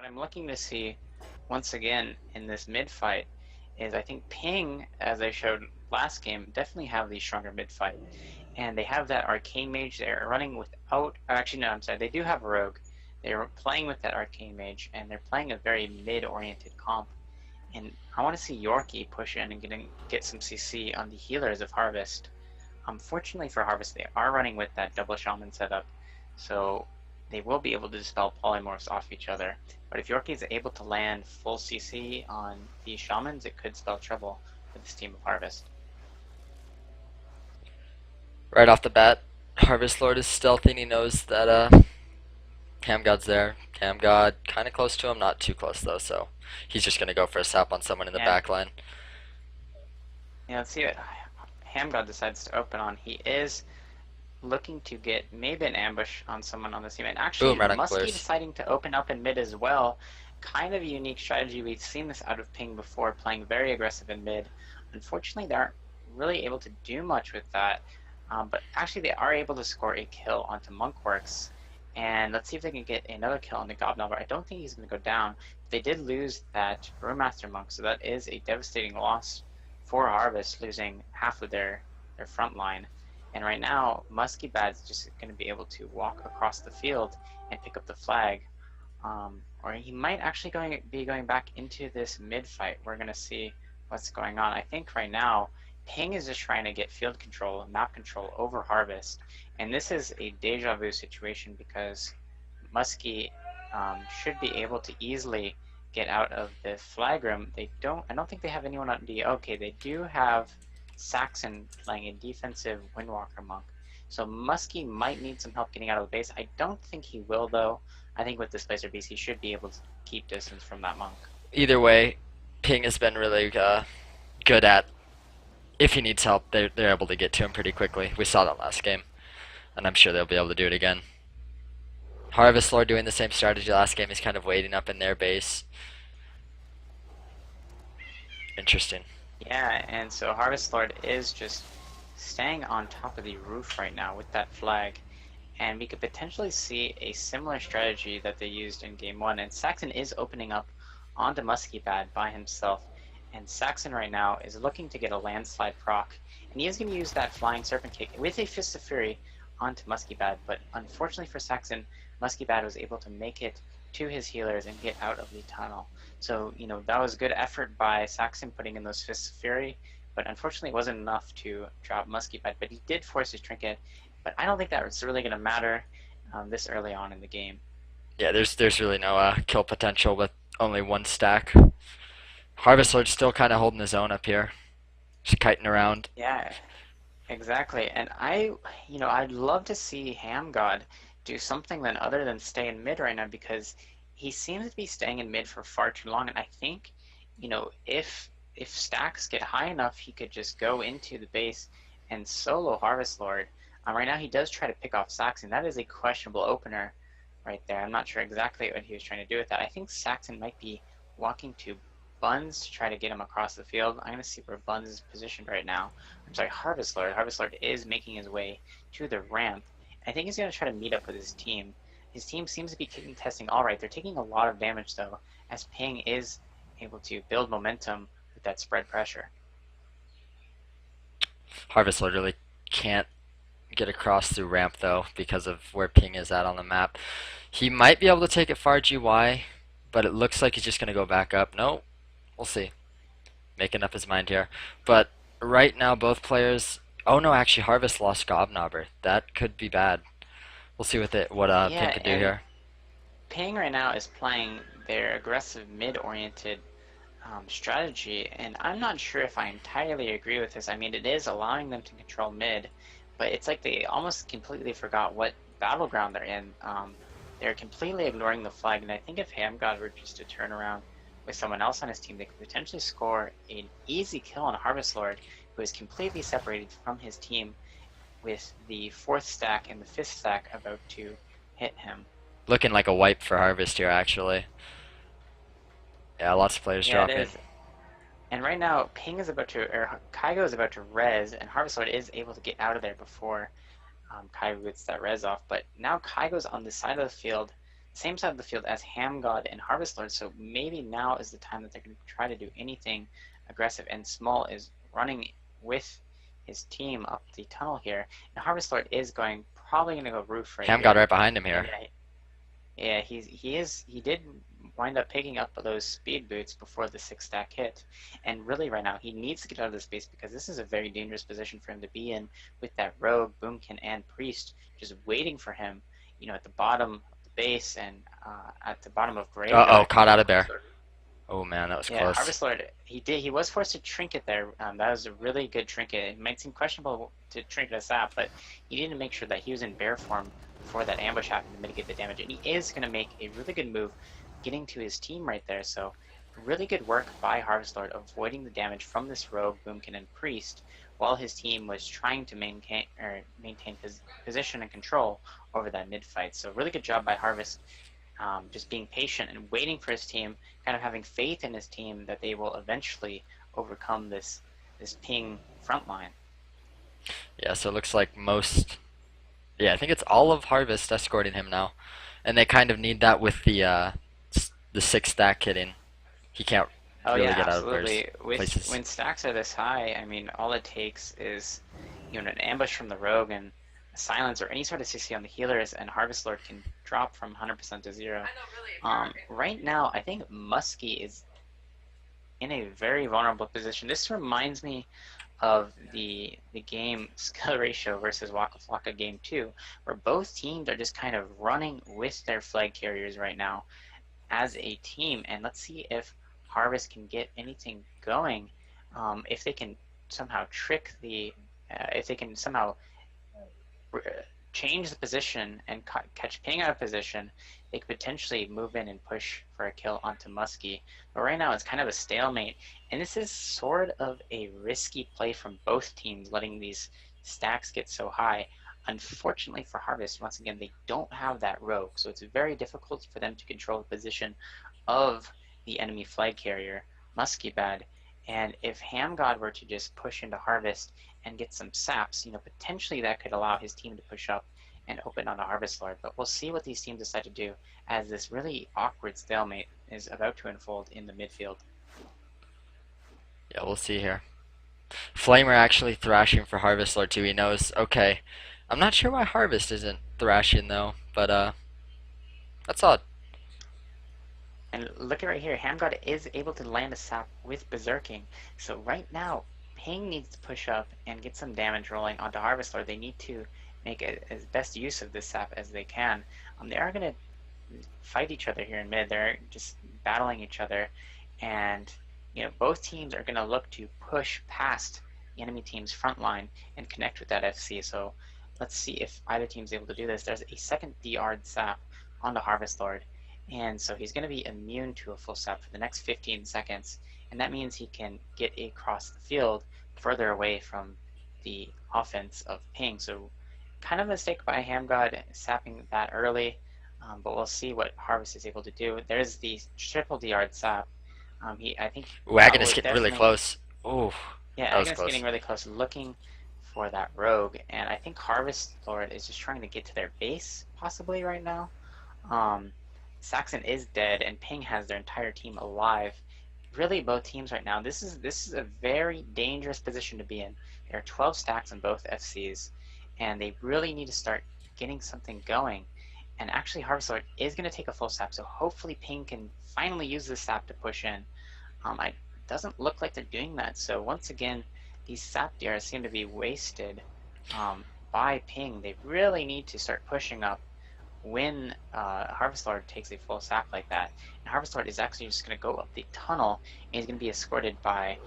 What I'm looking to see once again in this mid fight is I think Ping, as I showed last game, definitely have the stronger mid fight. And they have that Arcane Mage they're running without, actually no, I'm sorry, they do have a Rogue. They're playing with that Arcane Mage, and they're playing a very mid-oriented comp. And I want to see Yorkie push in and get some CC on the healers of Harvest. Unfortunately for Harvest, they are running with that double Shaman setup, so they will be able to dispel polymorphs off each other. But if Yorkie is able to land full CC on these Shamans, it could spell trouble for this team of Harvest. Right off the bat, Harvestlord is stealthy and he knows that Hamgod's there. Hamgod kind of close to him, not too close though, so he's just going to go for a sap on someone in the back line. Yeah, let's see what Hamgod decides to open on. He is looking to get maybe an ambush on someone on the team. And actually, Muskie deciding to open up in mid as well. Kind of a unique strategy. We've seen this out of Ping before, playing very aggressive in mid. Unfortunately, they aren't really able to do much with that. But actually, they are able to score a kill onto Monkworkz. And let's see if they can get another kill on the Gobknobberx. I don't think he's going to go down. They did lose that Brewmaster monk, so that is a devastating loss for Harvest, losing half of their front line. And right now, Muskiebad is just going to be able to walk across the field and pick up the flag. Or he might actually be going back into this mid fight. We're going to see what's going on. I think right now, Ping is just trying to get field control, map control over Harvest. And this is a deja vu situation because Muskie should be able to easily get out of the flag room. I don't think they have anyone on D. Okay, they do have Saxon playing a defensive Windwalker monk. So Muskie might need some help getting out of the base. I don't think he will though. I think with Displacer Beast he should be able to keep distance from that monk. Either way, Ping has been really good at, if he needs help, they're able to get to him pretty quickly. We saw that last game, and I'm sure they'll be able to do it again. Harvestlord doing the same strategy last game. He's kind of waiting up in their base. Interesting. Yeah, and so Harvestlord is just staying on top of the roof right now with that flag. And we could potentially see a similar strategy that they used in game 1. And Saxon is opening up onto Muskiebad by himself. And Saxon right now is looking to get a landslide proc. And he is going to use that flying serpent kick with a Fist of Fury onto Muskiebad. But unfortunately for Saxon, Muskiebad was able to make it to his healers and get out of the tunnel. So, you know, that was good effort by Saxon putting in those Fists of Fury. But unfortunately it wasn't enough to drop Muskiebad. But he did force his trinket. But I don't think that's really going to matter this early on in the game. Yeah, there's really no kill potential with only one stack. Harvestlord's still kind of holding his own up here, just kiting around. Yeah, exactly. And I'd love to see Hamgod do something other than stay in mid right now, because he seems to be staying in mid for far too long. And I think, you know, if stacks get high enough, he could just go into the base and solo Harvestlord. Right now he does try to pick off Saxon. That is a questionable opener right there. I'm not sure exactly what he was trying to do with that. I think Saxon might be walking to Buns to try to get him across the field. I'm going to see where Buns is positioned right now. I'm sorry, Harvestlord. Harvestlord is making his way to the ramp. I think he's going to try to meet up with his team. His team seems to be kicking testing all right. They're taking a lot of damage though, as Ping is able to build momentum with that spread pressure. Harvestlord really can't get across through ramp though because of where Ping is at on the map. He might be able to take it far GY, but it looks like he's just going to go back up. No. We'll see. Making up his mind here. But right now, both players... Oh no, actually, Harvest lost Gobknobberx. That could be bad. We'll see what Ping can do here. Ping right now is playing their aggressive mid-oriented strategy, and I'm not sure if I entirely agree with this. I mean, it is allowing them to control mid, but it's like they almost completely forgot what battleground they're in. They're completely ignoring the flag, and I think if Hamgod were just to turn around with someone else on his team, they could potentially score an easy kill on Harvestlord, who is completely separated from his team with the 4th stack and the 5th stack about to hit him. Looking like a wipe for Harvest here, actually. Yeah, lots of players dropping. And right now, Kygo is about to res, and Harvestlord is able to get out of there before Kygo gets that res off. But now Kygo's on the side of the field same side of the field as Hamgodx and Harvestlord, so maybe now is the time that they're going to try to do anything aggressive, and Smull is running with his team up the tunnel here, and Harvestlord is probably going to go roof right Ham here. got right behind him here. Yeah, he did wind up picking up those speed boots before the 6-stack hit, and really right now he needs to get out of this base because this is a very dangerous position for him to be in with that rogue, boomkin, and priest just waiting for him, you know, at the bottom of the base and at the bottom of graveyard. Uh-oh, caught out of there. Oh man, that was close. Harvestlord, he was forced to trinket there. That was a really good trinket. It might seem questionable to trinket a sap, but he needed to make sure that he was in bear form before that ambush happened to mitigate the damage. And he is going to make a really good move getting to his team right there. So really good work by Harvestlord avoiding the damage from this rogue, boomkin, and priest while his team was trying to maintain his position and control over that mid fight. So really good job by Harvest. Just being patient and waiting for his team, kind of having faith in his team that they will eventually overcome this ping front line. Yeah, so it looks like I think it's all of Harvest escorting him now, and they kind of need that with the 6-stack hitting. He can't really get out of places. When stacks are this high, I mean, all it takes is an ambush from the rogue and a silence or any sort of CC on the healers, and Harvestlord can drop from 100% to 0. Right now, I think Muskie is in a very vulnerable position. This reminds me of the game Skill Ratio versus Waka Flocka Game 2, where both teams are just kind of running with their flag carriers right now as a team. And let's see if Harvest can get anything going. If they can somehow if they can somehow change the position and catch Ping out of position, they could potentially move in and push for a kill onto Muskie. But right now it's kind of a stalemate, and this is sort of a risky play from both teams, letting these stacks get so high. Unfortunately for Harvest, once again, they don't have that rogue, so it's very difficult for them to control the position of the enemy flag carrier, Muskiebad. And if Hamgodx were to just push into Harvest and get some saps, potentially that could allow his team to push up and open on a Harvestlord. But we'll see what these teams decide to do as this really awkward stalemate is about to unfold in the midfield. Yeah, we'll see here. Flamer actually thrashing for Harvestlord too. He knows, okay, I'm not sure why Harvest isn't thrashing though, but that's odd. And look at right here, Hamgodx is able to land a sap with Berserking. So right now, Ping needs to push up and get some damage rolling onto Harvestlord. They need to make as best use of this sap as they can. They are going to fight each other here in mid. They're just battling each other. And both teams are going to look to push past the enemy team's front line and connect with that FC. So let's see if either team's able to do this. There's a second DR'd sap onto Harvestlord. And so he's going to be immune to a full sap for the next 15 seconds, and that means he can get across the field further away from the offense of Ping. So kind of a mistake by Hamgodx sapping that early, but we'll see what Harvest is able to do. There's the triple DR sap. I think Agonist getting really close. Oh, yeah, Agonist getting really close, looking for that rogue, and I think Harvestlord is just trying to get to their base possibly right now. Saxon is dead, and Ping has their entire team alive. Really, both teams right now, this is a very dangerous position to be in. There are 12 stacks on both FCs, and they really need to start getting something going. And actually, Harvestlord is going to take a full sap, so hopefully Ping can finally use the sap to push in. It doesn't look like they're doing that, so once again, these sap DRs seem to be wasted by Ping. They really need to start pushing up when Harvestlord takes a full sap like that. And Harvestlord is actually just going to go up the tunnel, and he's going to be escorted by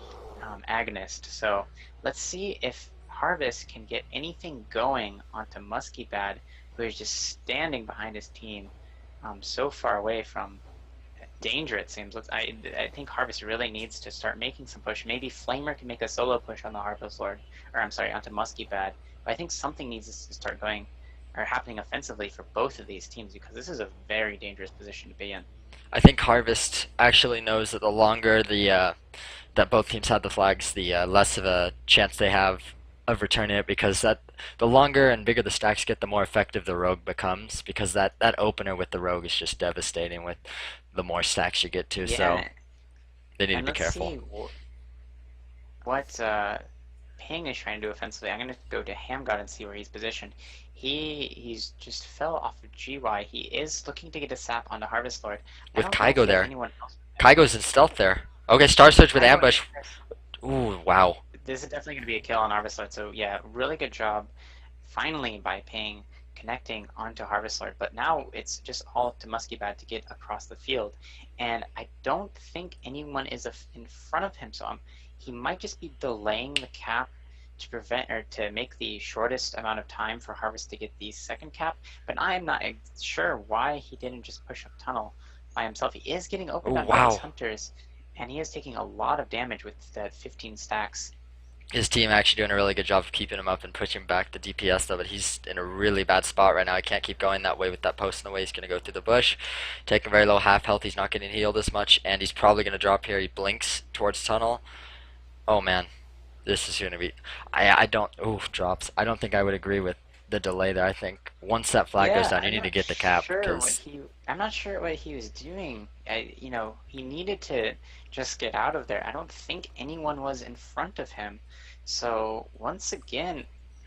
Agonist. So let's see if Harvest can get anything going onto Muskiebad, who is just standing behind his team so far away from danger, it seems. I think Harvest really needs to start making some push. Maybe Flamer can make a solo push on the Harvestlord, or I'm sorry, onto Muskiebad. But I think something needs to start going are happening offensively for both of these teams, because this is a very dangerous position to be in. I think Harvest actually knows that the longer that both teams have the flags, the less of a chance they have of returning it, because that the longer and bigger the stacks get, the more effective the rogue becomes, because that opener with the rogue is just devastating with the more stacks you get to. So Yeah, they need to and be let's careful. see what Ping is trying to do offensively. I'm gonna go to Hamgodx and see where he's positioned. He's just fell off of GY. He is looking to get a sap onto Harvestlord. I With don't know if Kygo he has there. anyone else. Kygo's in stealth there. Okay, Star Surge with Kygo and ambush. Amorous. Ooh, wow. This is definitely gonna be a kill on Harvestlord. So yeah, really good job. Finally, by Ping connecting onto Harvestlord, but now it's just all up to Muskiebad to get across the field, and I don't think anyone is in front of him, so he might just be delaying the cap to prevent or to make the shortest amount of time for Harvest to get the second cap, but I am not sure why he didn't just push up tunnel by himself. He is getting opened up by his hunters, and he is taking a lot of damage with that 15 stacks. His team actually doing a really good job of keeping him up and pushing back the DPS though, but he's in a really bad spot right now. He can't keep going that way with that post in the way. He's going to go through the bush, taking very low half health. He's not getting healed as much, and he's probably going to drop here. He blinks towards tunnel. Oh man, this is going to be... I don't... Ooh, drops. I don't think I would agree with the delay there. I think once that flag goes down, you need to get the cap. I'm not sure what he was doing. You know, he needed to just get out of there. I don't think anyone was in front of him. So once again,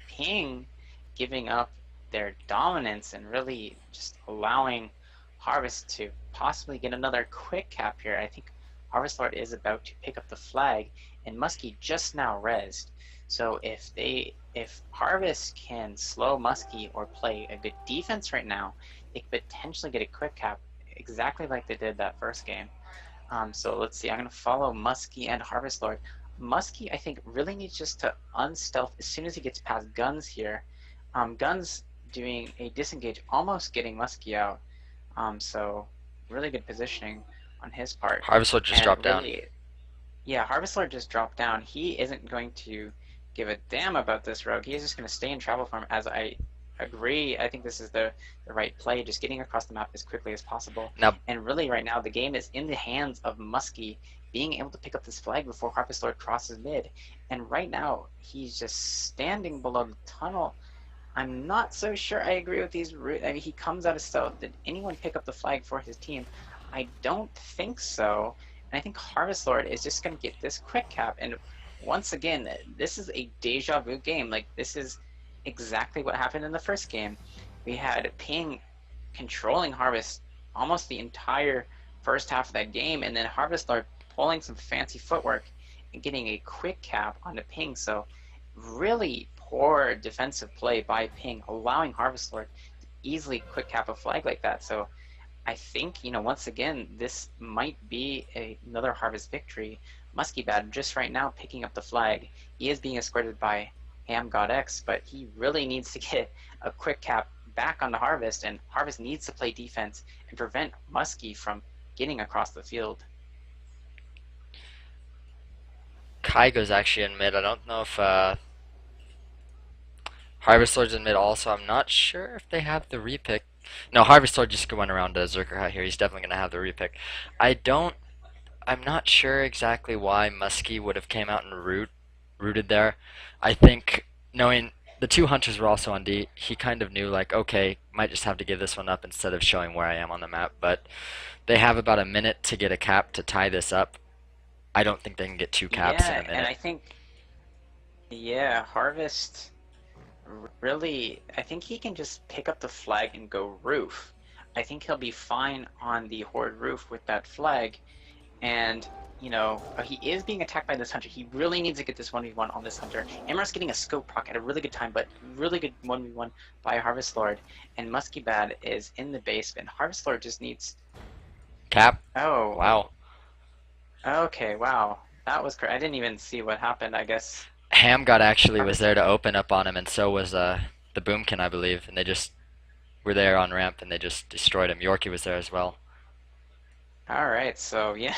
Ping giving up their dominance and really just allowing Harvest to possibly get another quick cap here. I think Harvestlord is about to pick up the flag, and Muskie just now rezzed. So if Harvest can slow Muskie or play a good defense right now, they could potentially get a quick cap, exactly like they did that first game. So let's see, I'm going to follow Muskie and Harvestlord. Muskie, I think, really needs just to unstealth as soon as he gets past Gunz here. Gunz doing a disengage, almost getting Muskie out. So really good positioning on his part. Harvestlord just dropped down. Yeah, Harvestlord just dropped down. He isn't going to give a damn about this rogue. He is just going to stay in travel form, as I agree. I think this is the right play, just getting across the map as quickly as possible. And really right now the game is in the hands of Muskie being able to pick up this flag before Harvestlord crosses mid. And right now he's just standing below the tunnel. I'm not so sure I agree with these routes. I mean, he comes out of stealth. Did anyone pick up the flag for his team? I don't think so. And I think Harvestlord is just going to get this quick cap. And once again, this is a deja vu game. Like, this is exactly what happened in the first game. We had Ping controlling Harvest almost the entire first half of that game, and then Harvestlord pulling some fancy footwork and getting a quick cap onto Ping. So really poor defensive play by Ping, allowing Harvestlord to easily quick cap a flag like that. So I think, you know, once again, this might be another Harvest victory. Muskiebad just right now picking up the flag. He is being escorted by Hamgodx, but he really needs to get a quick cap back on the Harvest, and Harvest needs to play defense and prevent Muskie from getting across the field. Kygo's actually in mid. I don't know if Harvestlord's in mid also. I'm not sure if they have the repick. No, Harvestlord just went around to Zerker here. He's definitely going to have the repick. I'm not sure exactly why Muskie would have came out and rooted there. I think knowing the two hunters were also on D, he kind of knew, like, okay, might just have to give this one up instead of showing where I am on the map. But they have about a minute to get a cap to tie this up. I don't think they can get two caps in a minute. And I think, yeah, Harvest really, I think he can just pick up the flag and go roof. I think he'll be fine on the Horde roof with that flag. And, you know, he is being attacked by this hunter. He really needs to get this 1v1 on this hunter. Amorous getting a scope proc at a really good time, but really good 1v1 by Harvestlord. And Muskiebad is in the base, and Harvestlord just needs... Cap? Oh. Wow. Okay, wow. That was crazy. I didn't even see what happened, I guess. Hamgodx actually was there to open up on him, and so was the Boomkin, I believe. And they just were there on ramp, and they just destroyed him. Yorkie was there as well. Alright, so yeah,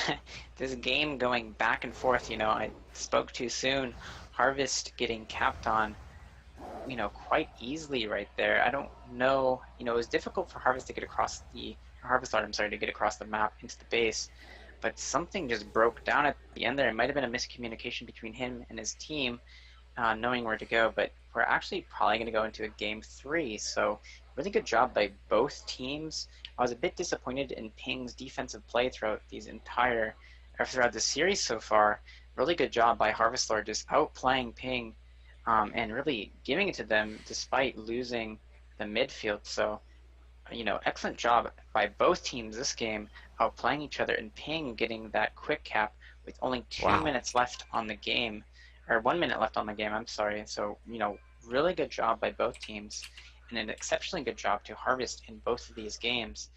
this game going back and forth, you know, I spoke too soon. Harvest getting capped on, you know, quite easily right there. I don't know, you know, it was difficult for Harvest to get across Harvestlord, I'm sorry, to get across the map into the base, but something just broke down at the end there. It might have been a miscommunication between him and his team, knowing where to go, but we're actually probably going to go into a game 3. So really good job by both teams. I was a bit disappointed in Ping's defensive play throughout the series so far. Really good job by Harvestlord just outplaying Ping and really giving it to them despite losing the midfield. So, excellent job by both teams this game outplaying each other, and Ping getting that quick cap with only 2 minutes left on the game, or 1 minute left on the game, I'm sorry. So, really good job by both teams, and an exceptionally good job to Harvest in both of these games.